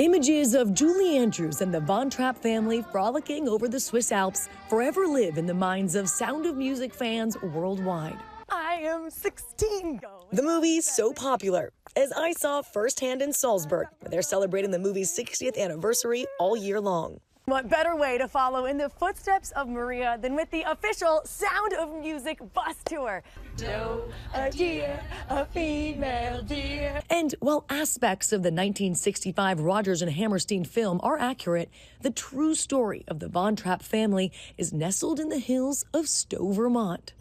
Images of Julie Andrews and the Von Trapp family frolicking over the Swiss Alps forever live in the minds of Sound of Music fans worldwide. I am 16. The movie's so popular, as I saw firsthand in Salzburg, where they're celebrating the movie's 60th anniversary all year long. What better way to follow in the footsteps of Maria than with the official Sound of Music bus tour? No, a deer, a female deer. And while aspects of the 1965 Rodgers and Hammerstein film are accurate, the true story of the Von Trapp family is nestled in the hills of Stowe, Vermont.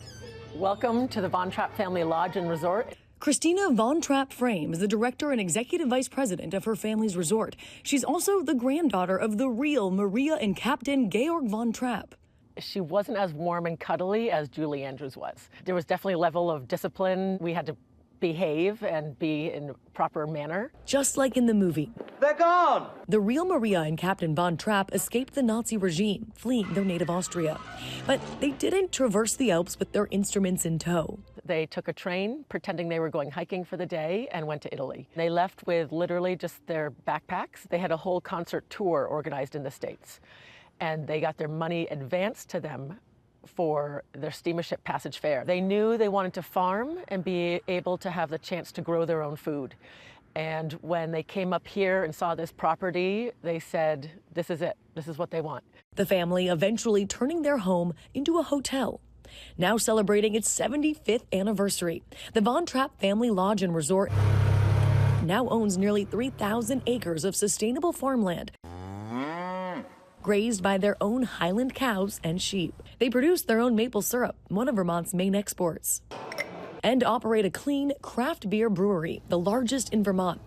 Welcome to the Von Trapp Family Lodge and Resort. Christina Von Trapp Frame is the director and executive vice president of her family's resort. She's also the granddaughter of the real Maria and Captain Georg Von Trapp. She wasn't as warm and cuddly as Julie Andrews was. There was definitely a level of discipline. We had to behave and be in proper manner. Just like in the movie. They're gone! The real Maria and Captain Von Trapp escaped the Nazi regime, fleeing their native Austria. But they didn't traverse the Alps with their instruments in tow. They took a train, pretending they were going hiking for the day, and went to Italy. They left with literally just their backpacks. They had a whole concert tour organized in the States, and they got their money advanced to them for their steamship passage fare. They knew they wanted to farm and be able to have the chance to grow their own food. And when they came up here and saw this property, they said, this is it. This is what they want. The family eventually turning their home into a hotel. Now celebrating its 75th anniversary, the Von Trapp Family Lodge and Resort now owns nearly 3,000 acres of sustainable farmland, grazed by their own Highland cows and sheep. They produce their own maple syrup, one of Vermont's main exports, and operate a clean craft beer brewery, the largest in Vermont,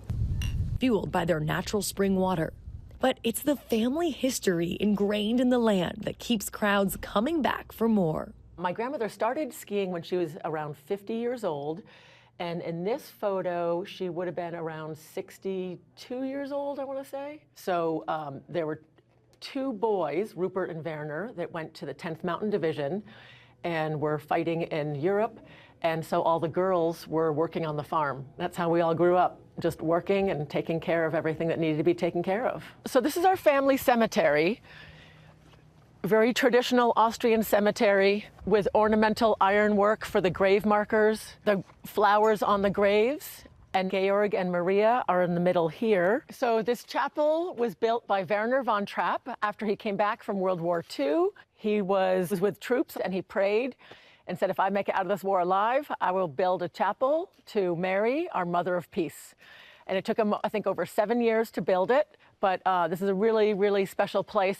fueled by their natural spring water. But it's the family history ingrained in the land that keeps crowds coming back for more. My grandmother started skiing when she was around 50 years old, and in this photo, she would have been around 62 years old, I want to say. So there were two boys, Rupert and Werner, that went to the 10th Mountain Division and were fighting in Europe, and so all the girls were working on the farm. That's how we all grew up, just working and taking care of everything that needed to be taken care of. So this is our family cemetery. Very traditional Austrian cemetery with ornamental ironwork for the grave markers, the flowers on the graves, and Georg and Maria are in the middle here. So this chapel was built by Werner Von Trapp after he came back from World War II. He was with troops and he prayed and said, if I make it out of this war alive, I will build a chapel to Mary, our Mother of Peace. And it took him, I think, over 7 years to build it, but this is a really, really special place.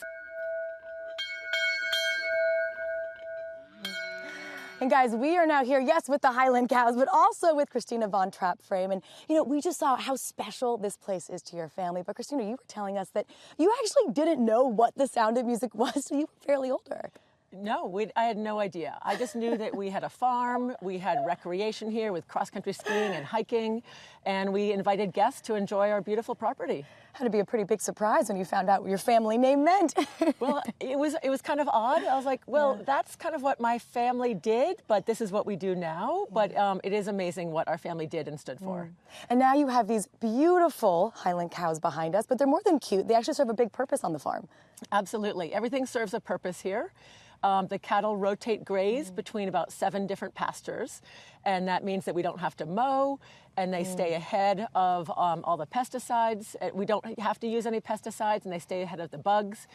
And guys, we are now here, yes, with the Highland cows, but also with Christina Von Trapp Frame. And, you know, we just saw how special this place is to your family. But Christina, you were telling us that you actually didn't know what the Sound of Music was till you were fairly older. No, I had no idea. I just knew that we had a farm, we had recreation here with cross-country skiing and hiking, and we invited guests to enjoy our beautiful property. Had to be a pretty big surprise when you found out what your family name meant. Well, it was kind of odd. I was like, well, that's kind of what my family did, but this is what we do now. But it is amazing what our family did and stood for. And now you have these beautiful Highland cows behind us, but they're more than cute. They actually serve a big purpose on the farm. Absolutely. Everything serves a purpose here. The cattle rotate graze between about 7 different pastures, and that means that we don't have to mow, and they stay ahead of all the pesticides. We don't have to use any pesticides, and they stay ahead of the bugs.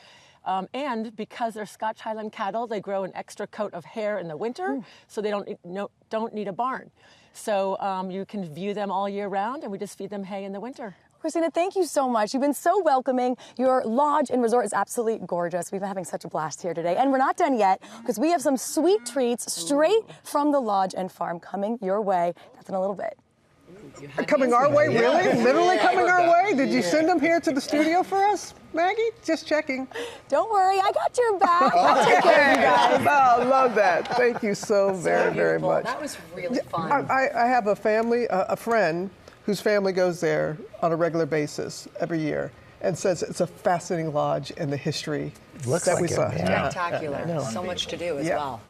And because they're Scotch Highland cattle, they grow an extra coat of hair in the winter, so they don't need a barn. So you can view them all year round, and we just feed them hay in the winter. Christina, thank you so much. You've been so welcoming. Your lodge and resort is absolutely gorgeous. We've been having such a blast here today. And we're not done yet, because we have some sweet treats straight from the lodge and farm coming your way. That's in a little bit. Coming our way, really? Literally coming our way? Did you send them here to the studio for us, Maggie? Just checking. Don't worry, I got your back. I'll take care of you guys. Oh, love that. Thank you so very much. That was really fun. I have a family, a friend, whose family goes there on a regular basis every year and says it's a fascinating lodge and the history that we saw. Spectacular. So much to do as well.